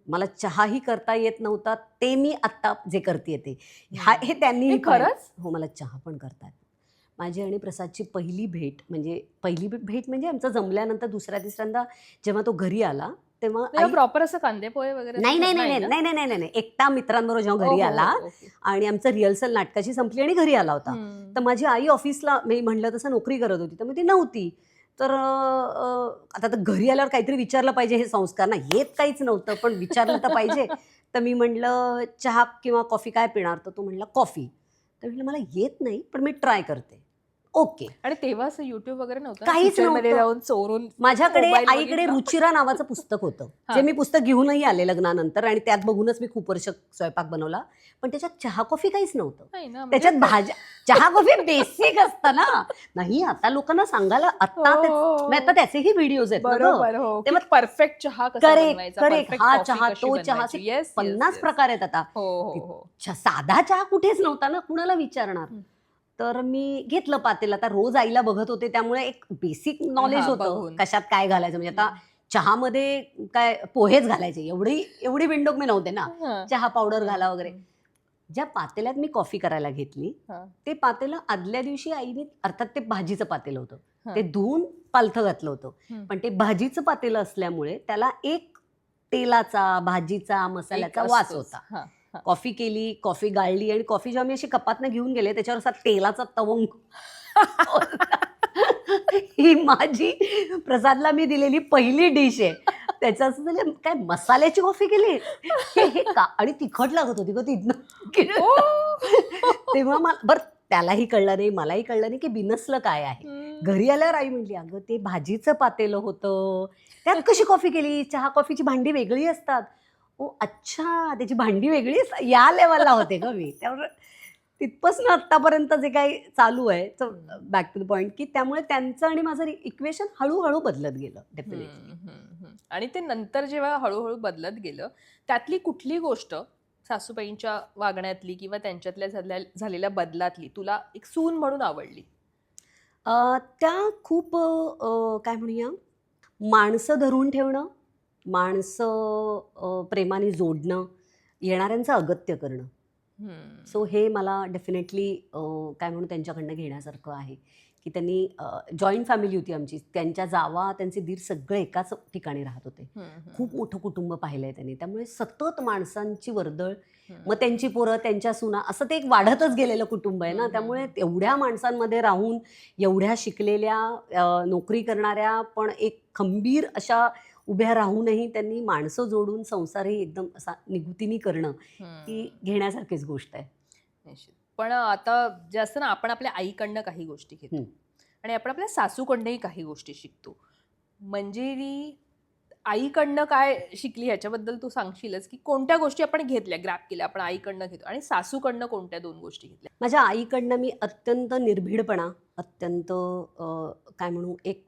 मला चहाही करता येत नव्हता, ते मी आत्ता जे करते ते हे त्यांनी हे खरंच? हो, मला चहा पण करता येतो. माझी आणि प्रसादची पहिली भेट म्हणजे आमचं जमल्यानंतर दुसऱ्या तिसऱ्यांदा जेव्हा तो घरी आला तेव्हा आई प्रॉपर असं कांदे पोहे वगैरे नाही नाही नाही नाही नाही ना? नाही नाही नाही नाही एकटा मित्रांबरोबर जेव्हा घरी हो, आला हो, ओके. आणि आमचं रिहर्सल नाटकाची संपली आणि घरी आला होता. हम्म. तर माझी आई ऑफिसला मी म्हणलं तसं नोकरी करत होती, तर मग ती नव्हती. तर आता तर घरी आल्यावर काहीतरी विचारलं पाहिजे, हे संस्कार ना येत काहीच नव्हतं, पण विचारलं तर पाहिजे. तर मी म्हटलं चहा किंवा कॉफी काय पिणार, तर तो म्हणला कॉफी. तर म्हटलं मला येत नाही, पण मी ट्राय करते. ओके. आणि तेव्हा असं युट्यूब वगैरे नव्हतं ना, काहीच किचनमध्ये नव्हतं. जाऊन चोरून माझ्याकडे मोबाईल आईकडे बघितला. रुचिरा नावाचं पुस्तक होतं, जे हां. मी पुस्तक घेऊनही आले लग्नानंतर आणि त्यात बघूनच मी खूप वर्ष स्वयंपाक बनवला. पण त्याच्यात चहा कॉफी काहीच नव्हतं. नाही ना, म्हणजे त्याच्यात भाज्या चहा कॉफी बेसिक असतं ना. नाही आता लोकांना सांगायला हो, आता त्याचेही व्हिडिओज आहेत ना गं. बरोबर. हो, की तेव्हा परफेक्ट चहा कसा बनवायचा, करेक्ट. परफेक्ट हा कॉफी चहा, कशी तो चहा बनवायची. असे येस, 50 प्रकार आहेत आता. हो, हो, हो. साधा चहा कुठेच नव्हता ना, कुणाला विचारणार? हं. तर मी घेतलं पातेलं. आता रोज आईला बघत होते, त्यामुळे एक बेसिक नॉलेज हां, होतं, बघून. कशात काय घालायचं. म्हणजे आता चहामध्ये काय पोहेच घालायचे, एवढी एवढी बिनडोक मी नव्हते ना. हां. चहा पावडर हं, घाला वगैरे. हं. ज्या पातेल्यात मी कॉफी करायला घेतली, हां, ते पातेलं आदल्या दिवशी आईने, अर्थात ते भाजीचं पातेलं होतं. ते हां. धुवून पालथं घातलं होतं. हं. पण ते भाजीचं पातेलं असल्यामुळे त्याला एक तेलाचा, भाजीचा, एक मसाल्याचा वास असतोच. होता. हां, हां. कॉफी केली, कॉफी गाळली आणि कॉफी जेव्हा मी अशी कपातनं घेऊन गेले, त्याच्यावर असा तेलाचा तवंग होता. ही माझी प्रसादला मी दिलेली पहिली डिश आहे. त्याचं असं झालं, काय मसाल्याची कॉफी केली? हे का? आणि तिखट लागत होती गं ती ओह! तेव्हा मला बरं त्यालाही कळलं नाही, मलाही कळलं नाही, की बिनसलं काय आहे. हं. घरी आल्यावर आई म्हटली, "अगं ते भाजीचं पातेलं होतं. त्यात कशी कॉफी केली? चहा कॉफीची भांडी वेगळी असतात." "ओ अच्छा, त्याची भांडी वेगळी असतात." या लेव्हलला होते गं मी. त्यामुळे तिथपासून आत्तापर्यंत जे काही चालू आहे, हं. बॅक टू द पॉइंट, की त्यामुळे त्यांचं आणि माझं इक्वेशन हळू बदलत गेलं डेफिनेटली. हं, हं, हं. आणि ते नंतर जेव्हा हळू-हळू बदलत गेलं, त्यातली कुठली गोष्ट सासूबाईंच्या वागण्यातली किंवा त्यांच्यातल्या झालेल्या बदलातली तुला एक सून म्हणून आवडली? त्या खूप काय म्हणूया, माणसं धरून ठेवणं, माणसं प्रेमाने जोडणं, येणाऱ्यांचं अगत्य करणं. हं. सो हे मला डेफिनेटली काय म्हणू त्यांच्याकडनं घेण्यासारखं आहे, की त्यांनी जॉइंट फॅमिली होती आमची. त्यांच्या जावा, त्यांचे दीर सगळे एकाच ठिकाणी राहत होते. हं, हं, खूप मोठं कुटुंब पाहिलंय त्यांनी. त्यामुळे सतत माणसांची वर्दळ, हं. मग त्यांची पोरं, त्यांच्या सुना, असं ते एक वाढतच गेलेलं कुटुंब आहे ना. हं, हं, त्यामुळे हं. एवढ्या माणसांमध्ये राहून, एवढ्या शिकलेल्या, नोकरी करणाऱ्या, पण एक खंबीर अशा उभ्या राहूनही त्यांनी माणसं जोडून संसारही एकदम असा निगुतीने करणं, ही हं. घेण्यासारखीच गोष्ट आहे. निश्चित. पण आता जे असतं ना, आपण आपल्या आईकडनं काही गोष्टी घेतो हं. आणि आपण आपल्या सासूकडनंही काही गोष्टी शिकतो. मंजिरी आईकडनं काय शिकली ह्याच्याबद्दल तू सांगशीलच, की कोणत्या गोष्टी आपण घेतल्या, ग्रॅब केल्या, आपण आईकडनं घेतो आणि सासूकडनं कोणत्या 2 गोष्टी घेतल्या? माझ्या आईकडनं मी अत्यंत निर्भीडपणा, अत्यंत काय म्हणू, एक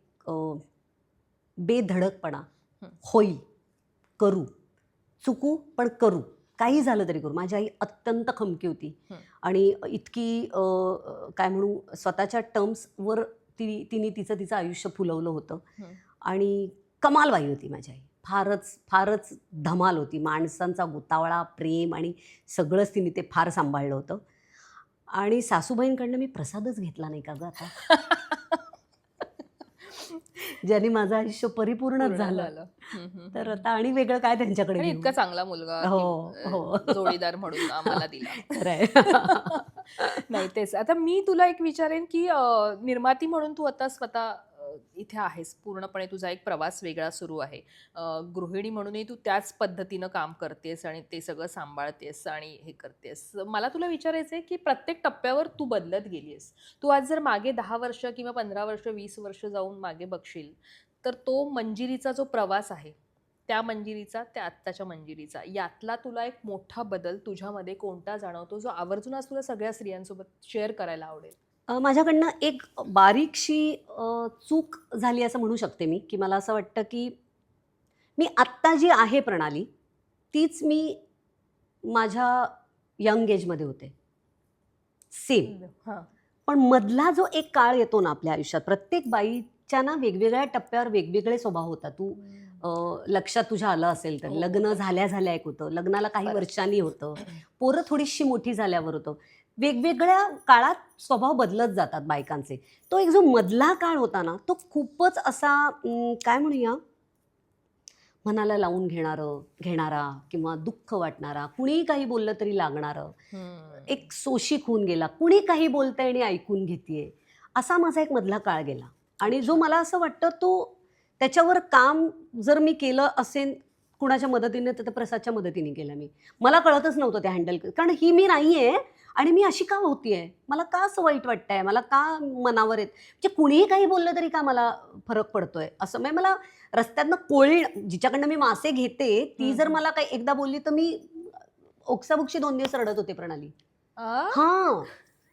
बेधडकपणा, हं, होईल, करू, चुकू पण करू, काही झालं तरी करू. माझी आई अत्यंत खमकी होती हं, आणि इतकी काय म्हणू, स्वतःच्या टर्म्सवर तिने तिचं आयुष्य फुलवलं होतं हं. आणि कमाल बाई होती माझी आई. फारच धमाल होती. माणसांचा गोतावळा, प्रेम आणि सगळंच तिने ते फार सांभाळलं होतं. आणि सासूबाईंकडनं मी प्रसादच घेतला नाही का गं आता? ज्याने माझं आयुष्य परिपूर्णच पूर्ण झालं. झालं. हं, हं, तर हं. आता आणि वेगळं काय त्यांच्याकडे आणि घेऊ? इतका चांगला मुलगा हो, की हो. जोडीदार म्हणून आम्हाला दिला. खरं आहे. नाही तेच. आता मी तुला एक विचारेन, की निर्माती म्हणून तू आता स्वतः इथे आहेस. पूर्णपणे तुझा एक प्रवास वेगळा सुरू आहे. गृहिणी म्हणूनही तू त्याच पद्धतीनं काम करतेस आणि ते सगळं सांभाळतेस आणि हे करतेस. मला तुला विचारायचं आहे, की प्रत्येक टप्प्यावर तू बदलत गेली आहेस. तू आज जर मागे 10 वर्ष किंवा 15 वर्ष, 20 वर्ष जाऊन मागे बघशील, तर तो मंजिरीचा जो प्रवास आहे, त्या मंजिरीचा, त्या आत्ताच्या मंजिरीचा, यातला तुला एक मोठा बदल तुझ्यामध्ये कोणता जाणवतो, जो आवर्जून आज तुला सगळ्या स्त्रियांसोबत शेअर करायला आवडेल? माझ्याकडनं एक बारीकशी चूक झाली असं म्हणू शकते मी, की मला असं वाटतं, की मी आत्ता जी आहे प्रणाली, तीच मी माझ्या यंग एजमध्ये होते. सेम. हां. पण मधला जो एक काळ येतो ना आपल्या आयुष्यात, प्रत्येक बाईच्या ना वेगवेगळ्या टप्प्यावर वेगवेगळे स्वभाव होतात. तू हं. लक्षात तुझ्या आलं असेल तर हो, हो. लग्न झाल्या झाल्या एक होतं, लग्नाला काही बरं. वर्षांनी होतं, पोरं थोडीशी मोठी झाल्यावर होतं. वेगवेगळ्या काळात स्वभाव बदलत जातात बायकांचे. तो एक जो मधला काळ होता ना, तो खूपच असा काय म्हणूया, मनाला लावून घेणारा किंवा दुःख वाटणारा, कुणीही काही बोललं तरी लागणारं, एक शोषिक होऊन गेला, कुणी काही बोलतंय आणि ऐकून घेतीये, असा माझा एक मधला काळ गेला. आणि जो मला असं वाटतं तो त्याच्यावर काम जर मी केलं असेल कुणाच्या मदतीने तर ते प्रसादच्या मदतीने केलं मी. मला कळतच नव्हतं ते हँडल कारण ही मी नाही आहे आणि मी अशी का होतीये? मला का असं वाईट वाटतंय? मला का मनावर येत म्हणजे कुणीही काही बोललं तरी का मला फरक पडतोय? असं म्हणजे मला रस्त्यातनं कोळी जिच्याकडनं मी मासे घेते, ती जर मला काही एकदा बोलली तर मी ओक्साबोक्शी 2 दिवस रडत होते प्रणाली. आ? हां.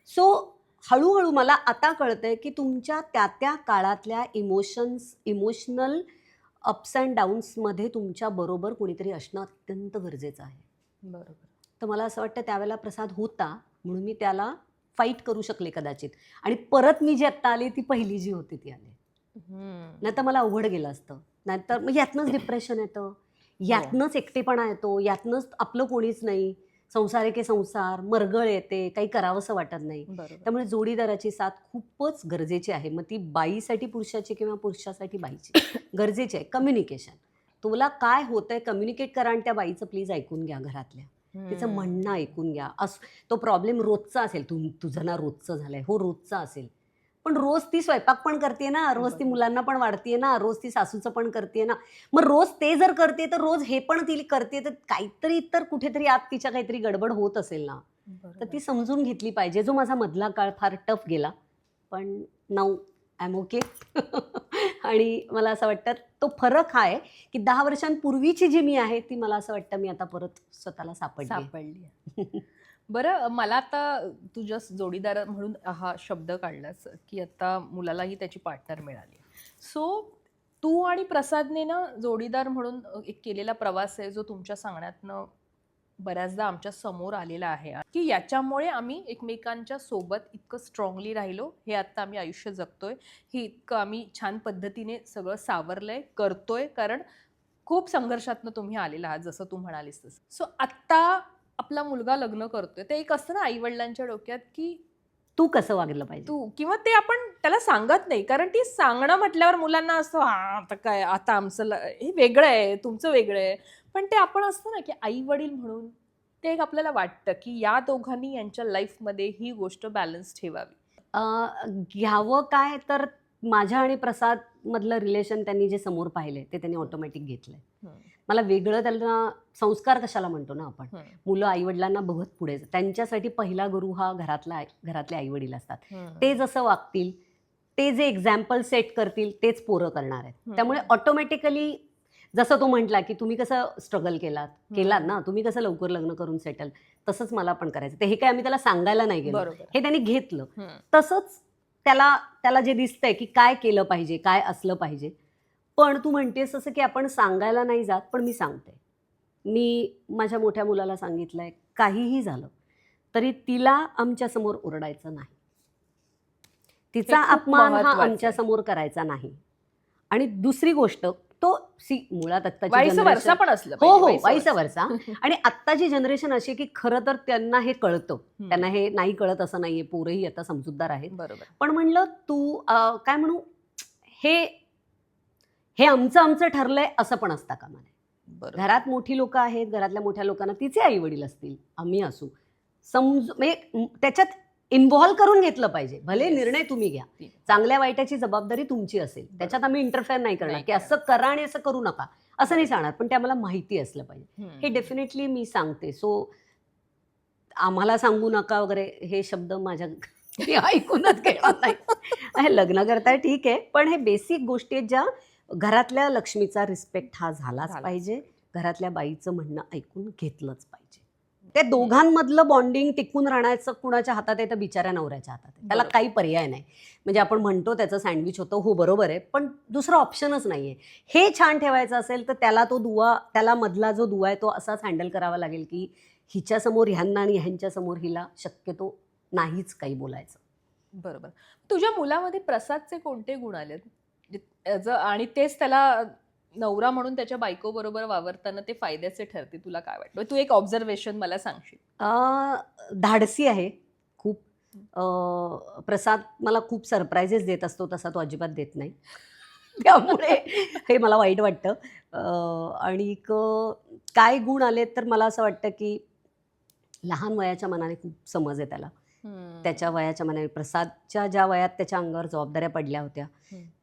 सो हळू-हळू मला आता कळतंय, की तुमच्या त्या काळातल्या इमोशनल अप्स अँड डाउन्समध्ये तुमच्या बरोबर कोणीतरी असणं अत्यंत गरजेचं आहे. बरोबर. तर मला असं वाटतं त्यावेळेला प्रसाद होता, म्हणून मी त्याला फाईट करू शकले कदाचित. आणि परत मी जी आत्ता आली ती पहिली जी होती ती आली. नाहीतर मला अवघड गेलं असतं. नाहीतर मग यातनंच डिप्रेशन येतं, यातनंच एकटेपणा येतो, यातनंच आपलं कोणीच नाही. संसार एके संसार, मरगळ येते, काही करावंसं वाटत नाही. बरोबर. त्यामुळे जोडीदाराची साथ खूपच गरजेची आहे. मग ती बाईसाठी पुरुषाची किंवा पुरुषासाठी बाईची गरजेची आहे. कम्युनिकेशन. तुला काय होतंय कम्युनिकेट करा आणि त्या बाईचं प्लीज ऐकून घ्या घरातल्या. तिचं म्हणणं ऐकून घ्या. तो प्रॉब्लेम रोजचा असेल. तुझं ना रोजचं झालंय. हो रोजचा असेल. पण रोज ती स्वयंपाक पण करते ना, रोज ती बरोबर. मुलांना पण वाढतीये ना, रोज ती सासूचं पण करते ना. मग रोज ते जर करते तर रोज हे पण ती करते तर काहीतरी तर कुठेतरी आत तिच्या काहीतरी गडबड होत असेल ना. तर बरोबर. ती समजून घेतली पाहिजे. जो माझा मधला काळ फार टफ गेला. पण नाऊ आय एम ओके. आणि मला असं वाटतं तो फरक हा आहे, की 10 वर्षांपूर्वीची जी मी आहे ती मला असं वाटतं मी आता परत स्वतःला सापडली आहे. सापडली. बरं, मला आता तू जस्ट जोडीदार म्हणून हा शब्द काढलास, की आता मुलालाही त्याची पार्टनर मिळाली. सो तू आणि प्रसादने ना जोडीदार म्हणून एक केलेला प्रवास आहे, जो तुमच्या सांगण्यातनं बऱ्याचदा आमच्या समोर आलेला आहे, की याच्यामुळे आम्ही एकमेकांच्या सोबत इतकं स्ट्रॉंगली राहिलो, हे आता आम्ही आयुष्य जगतोय, हे इतकं आम्ही छान पद्धतीने सगळं सावरलंय, करतोय, कारण खूप संघर्षातनं तुम्ही आलेला आहात, जसं तू म्हणालीस तसं. सो आत्ता आपला मुलगा लग्न करतोय, ते एक असतं ना आई-वडिलांच्या डोक्यात, की तू कसं वागलं पाहिजे? तू किंवा ते आपण त्याला सांगत नाही, कारण ती सांगणं म्हटल्यावर मुलांना असं हां, आता काय आता आमचं हे वेगळं आहे, तुमचं वेगळं आहे. पण ते आपण असतं ना, की आई-वडील म्हणून ते एक आपल्याला वाटतं, की या दोघांनी यांच्या लाईफमध्ये ही गोष्ट बॅलन्स ठेवावी. अ, घ्यावं काय तर माझ्या आणि प्रसाद मधलं रिलेशन त्यांनी जे समोर पाहिले ते त्यांनी ऑटोमॅटिक घेतलंय. मला वेगळं त्यांना संस्कार कशाला म्हणतो ना आपण. मुलं आईवडिलांना बघत पुढे त्यांच्यासाठी पहिला गुरु हा घरातले आईवडील असतात. ते जसं वागतील, ते जे एक्झाम्पल सेट करतील तेच पोरं करणार आहेत. त्यामुळे ऑटोमॅटिकली जसं तो म्हटला, की तुम्ही कसं स्ट्रगल केलात ना, तुम्ही कसं लवकर लग्न करून सेटल, तसंच मला पण करायचं. ते हे काय आम्ही त्याला सांगायला नाही गेलो. बरोबर. हे त्यांनी घेतलं. तसंच त्याला जे दिसतंय, की काय केलं पाहिजे, काय असलं पाहिजे. पण तू म्हणतेस असं, की आपण सांगायला नाही जात, पण मी सांगते. मी माझ्या मोठ्या मुलाला सांगितलंय, काहीही झालं, तरी तिला आमच्यासमोर ओरडायचं नाही. तिचा खूप अपमान हा महत्त्वाचं आहे. आमच्यासमोर करायचा नाही. आणि दुसरी गोष्ट मुळात आत्ताची वाईस वर्सा जनरेशन पण असलं हो, पाहिजे, हो, वाईस वाईस वर्सा. वर्सा. आणि आत्ताची जनरेशन अशी आहे, की खरं तर त्यांना हे कळतं. त्यांना हे नाही कळत असं नाहीये. पोरंही आता समजूतदार आहेत. बरोबर. पण म्हणलं तू काय म्हणू हे हे आमचं ठरलंय असं पण असता कामा नये. बरोबर. घरात मोठी लोकं आहेत, घरातल्या मोठ्या लोकांना तिचे आई-वडील असतील, आम्ही असू. म्हणजे त्याच्यात इन्व्हॉल्व करून घेतलं पाहिजे. भले Yes. निर्णय तुम्ही घ्या. ठीक. चांगल्या वाईटाची जबाबदारी तुमची असेल. त्याच्यात आम्ही इंटरफेअर नाही करणार, नाही की असं करा आणि असं करू नका. असं नाही सांगणार, पण ते आम्हाला माहिती असलं पाहिजे. हे हम्म. डेफिनेटली मी सांगते. सो आम्हाला सांगू नका वगैरे हे शब्द माझ्या मी ऐकूनच घेणार नाही. लग्न करताय ठीक आहे, पण हे बेसिक गोष्टी आहेत ज्या घरातल्या लक्ष्मीचा रिस्पेक्ट हा झालाच झालाच. पाहिजे. घरातल्या बाईचं म्हणणं ऐकून घेतलंच पाहिजे. त्या दोघांमधलं बॉन्डिंग टिकून राहण्याचं कुणाच्या हातात आहे तर बिचाऱ्या नवऱ्याच्या हातात आहे. त्याला बरोबर. काही पर्याय नाही. म्हणजे आपण म्हणतो त्याचं सँडविच होतं, हो बरोबर आहे, पण दुसरा ऑप्शनच नाहीये. हे छान ठेवायचं असेल तर त्याला मधला जो दुवा आहे तो असाच हँडल करावा लागेल, की हिच्यासमोर ह्यांना आणि ह्यांच्यासमोर हिला शक्यतो नाहीच काही बोलायचं. बरोबर. तुझ्या मुलामध्ये प्रसादचे कोणते गुण आलेत? आणि तेच त्याला नवरा म्हणून त्याच्या बायको बरोबर वावरताना ते फायद्याचे ठरते, तुला काय वाटतं? तू एक ऑब्झर्वेशन मला सांगशील? धाडसी आहे खूप. प्रसाद मला खूप सरप्राईजेस देत असतो, तसा तो अजिबात देत नाही. त्यामुळे हे मला वाईट वाटतं. आणि काय गुण आलेत तर मला असं वाटतं की लहान वयाच्या मनाने खूप समज आहे त्याला. त्याच्या वयाच्या मनाने प्रसादच्या ज्या वयात त्याच्या अंगावर जबाबदाऱ्या पडल्या होत्या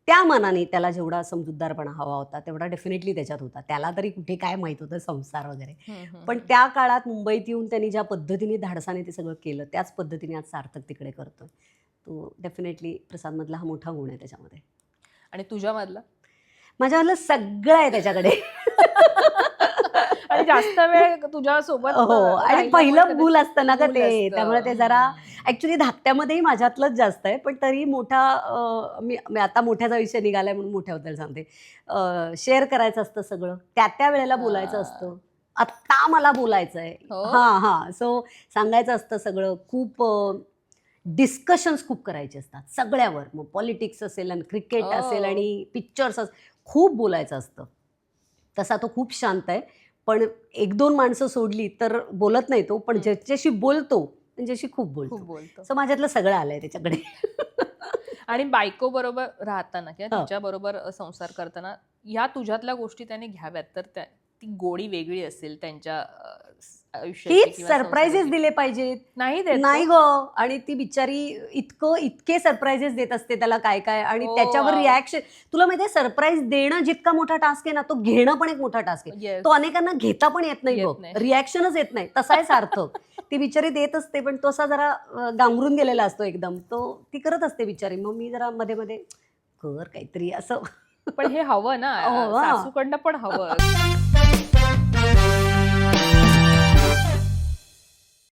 त्या मनाने त्याला जेवढा समजूतदारपणा हवा होता तेवढा डेफिनेटली त्याच्यात होता. त्याला तरी कुठे काय माहित होतं संसार वगैरे. पण त्या काळात मुंबईत येऊन त्यांनी ज्या पद्धतीने धाडसाने ते सगळं केलं त्याच पद्धतीने आज सार्थक तिकडे करतोय. तो डेफिनेटली प्रसादमधला हा मोठा गुण आहे त्याच्यामध्ये. आणि तुझ्यामधला? माझ्यामधलं सगळं आहे त्याच्याकडे. आणि जास्त वेळ तुझ्या सोबत हो, आणि पहिलं मूल असतं ना का ते, त्यामुळे ते जरा ऍक्च्युली धाकट्यामध्येही माझ्यातलंच जास्त आहे. पण तरी मोठा मी आता मोठ्याचा विषय निघालाय म्हणून मोठ्याबद्दल सांगते. शेअर करायचं असतं सगळं, त्या वेळेला बोलायचं असतं. आत्ता मला बोलायचं आहे. हां. सो सांगायचं असतं सगळं. खूप डिस्कशन्स खूप करायचे असतात सगळ्यावर. मग पॉलिटिक्स असेल आणि क्रिकेट असेल आणि पिक्चर्स खूप बोलायचं असतं. तसा तो खूप शांत आहे. पण 1-2 माणसं सोडली तर बोलत नाही तो, पण ज्याच्याशी बोलतो त्यांच्याशी खूप बोलतो. सो माझ्यातलं सगळं आलंय त्याच्याकडे. आणि बायको बरोबर राहताना किंवा तिच्या बरोबर संसार करताना या तुझ्यातल्या गोष्टी त्याने घ्याव्यात, तर ती गोडी वेगळी असेल त्यांच्या हीच सरप्राईजेस दिले पाहिजेत. नाही ग. आणि ती बिचारी इतके सरप्राईजेस देत असते त्याला काय काय, आणि त्याच्यावर रिॲक्शन. तुला माहितीये सरप्राईज देणं जितका मोठा टास्क आहे ना, तो घेणं पण एक मोठा टास्क आहे. तो अनेकांना घेता पण येत नाही बघ, रिॲक्शनच येत नाही. तसा आहे सार्थक. ती बिचारी देत असते पण तो असा जरा गांगरून गेलेला असतो एकदम. तो ती करत असते बिचारी. मग मी जरा मध्ये मध्ये कर काहीतरी असं. पण हे हवं ना, सासूकडनं पण हवं.